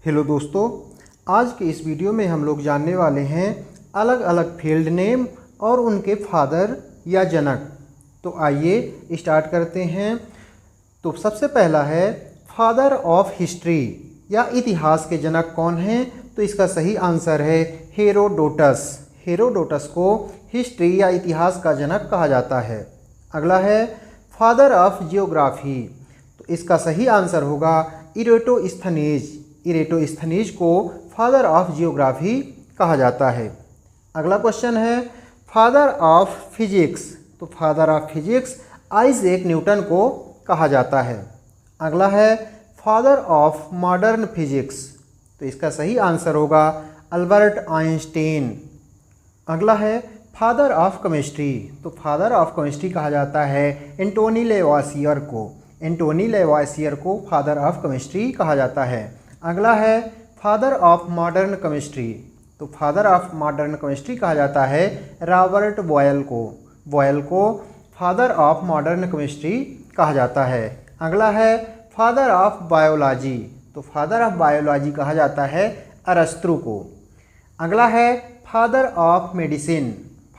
Hello दोस्तों, आज के इस वीडियो में हम लोग जानने वाले हैं अलग अलग फील्ड नेम और उनके फादर या जनक। तो आइए स्टार्ट करते हैं। तो सबसे पहला है फादर ऑफ हिस्ट्री या इतिहास के जनक कौन हैं? तो इसका सही आंसर है हेरोडोटस। हेरोडोटस को हिस्ट्री या इतिहास का जनक कहा जाता है। अगला है फादर ऑफ जियोग्राफी। तो इसका सही आंसर होगा इरेटोस्थनीज। इरेटोस्थनीज को फादर ऑफ जियोग्राफी कहा जाता है। अगला क्वेश्चन है फादर ऑफ फिजिक्स। तो father of physics Isaac Newton को कहा जाता है। अगला है फादर ऑफ मॉडर्न फिजिक्स। तो इसका सही आंसर होगा अल्बर्ट आइंस्टीन। अगला है फादर ऑफ केमिस्ट्री। तो फादर ऑफ केमिस्ट्री कहा जाता है एंटोनी लेवासियर को। एंटोनी लेवासियर को फादर ऑफ केमिस्ट्री कहा जाता है। अगला है फादर ऑफ मॉडर्न केमिस्ट्री। तो फादर ऑफ मॉडर्न केमिस्ट्री कहा जाता है रॉबर्ट बॉयल को। बॉयल को फादर ऑफ मॉडर्न केमिस्ट्री कहा जाता है। अगला है फादर ऑफ बायोलॉजी। तो फादर ऑफ बायोलॉजी कहा जाता है अरस्तु को। अगला है father of medicine.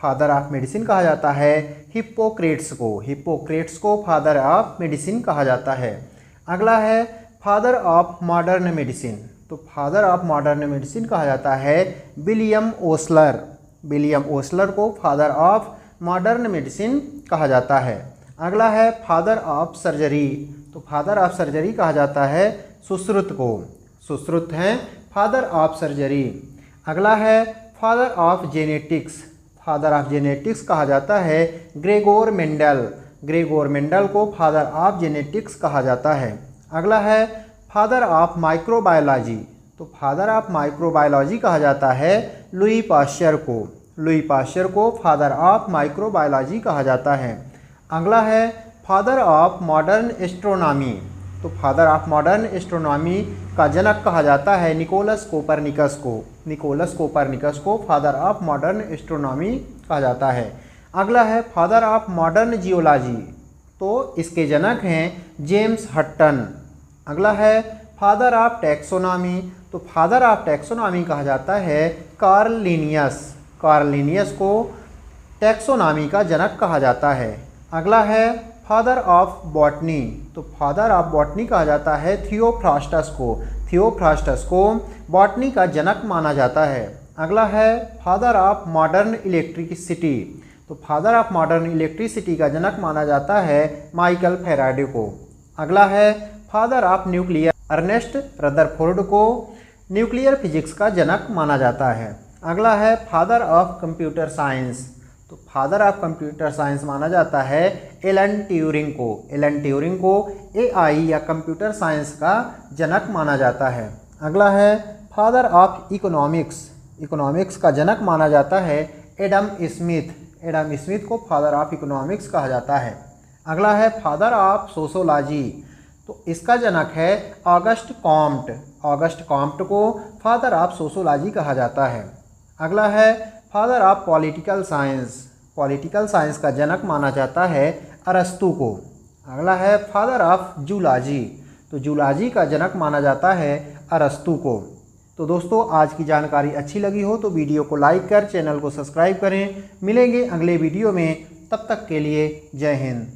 Father of medicine कहा जाता है हिप्पोक्रेट्स को। हिप्पोक्रेट्स को फादर ऑफ मेडिसिन कहा जाता है। अगला है फादर ऑफ मॉडर्न मेडिसिन। तो फादर ऑफ मॉडर्न मेडिसिन कहा जाता है विलियम ओसलर। विलियम ओसलर को फादर ऑफ मॉडर्न मेडिसिन कहा जाता है। अगला है फादर ऑफ सर्जरी। तो फादर ऑफ सर्जरी कहा जाता है सुश्रुत को। सुश्रुत हैं फादर ऑफ सर्जरी। अगला है father of genetics. Father of genetics कहा जाता है ग्रेगोर मेंडल। ग्रेगोर मेंडल को फादर ऑफ जेनेटिक्स कहा जाता है। अगला है फादर ऑफ माइक्रोबायोलॉजी। तो फादर ऑफ माइक्रोबायोलॉजी कहा जाता है लुई पाश्चर को। लुई पाश्चर को फादर ऑफ माइक्रोबायोलॉजी कहा जाता है। अगला है फादर ऑफ मॉडर्न एस्ट्रोनॉमी। तो फादर ऑफ मॉडर्न एस्ट्रोनॉमी का जनक कहा जाता है निकोलस कोपरनिकस को। निकोलस कोपरनिकस को फादर ऑफ मॉडर्न एस्ट्रोनॉमी कहा जाता है। अगला है फादर ऑफ मॉडर्न जियोलॉजी। तो इसके जनक हैं जेम्स हटन। अगला है फादर ऑफ टैक्सोनॉमी। तो फादर ऑफ टैक्सोनॉमी कहा जाता है कार्ल लिनियस। कार्ल लिनियस को टैक्सोनॉमी का जनक कहा जाता है। अगला है फादर ऑफ बॉटनी। तो फादर ऑफ बॉटनी कहा जाता है थियोफ्रास्टस को। थियोफ्रास्टस को बॉटनी का जनक माना जाता है। अगला है फादर ऑफ मॉडर्न इलेक्ट्रिसिटी। तो फादर ऑफ मॉडर्न इलेक्ट्रिसिटी का जनक माना जाता है माइकल फैराडे को। अगला है father of nuclear. Ernest Rutherford को न्यूक्लियर फिजिक्स का जनक माना जाता है। अगला है फादर ऑफ कंप्यूटर साइंस। तो फादर ऑफ कंप्यूटर साइंस माना जाता है एलन ट्यूरिंग को। एलन ट्यूरिंग को एआई या कंप्यूटर साइंस का जनक माना जाता है। अगला है फादर ऑफ इकोनॉमिक्स। इकोनॉमिक्स का जनक माना जाता है एडम स्मिथ। एडम स्मिथ को फादर ऑफ इकोनॉमिक्स कहा जाता है। अगला है फादर ऑफ सोशोलॉजी। तो इसका जनक है ऑगस्ट कॉम्ट। ऑगस्ट कॉम्ट को फादर ऑफ सोशोलॉजी कहा जाता है। अगला है father of political science. Political science का जनक माना जाता है अरस्तु को। अगला है फादर ऑफ जूलॉजी। तो जूलॉजी का जनक माना जाता है अरस्तु को। तो दोस्तों, आज की जानकारी अच्छी लगी हो तो वीडियो को लाइक कर चैनल को सब्सक्राइब करें। मिलेंगे अगले वीडियो में, तब तक के लिए जय हिंद।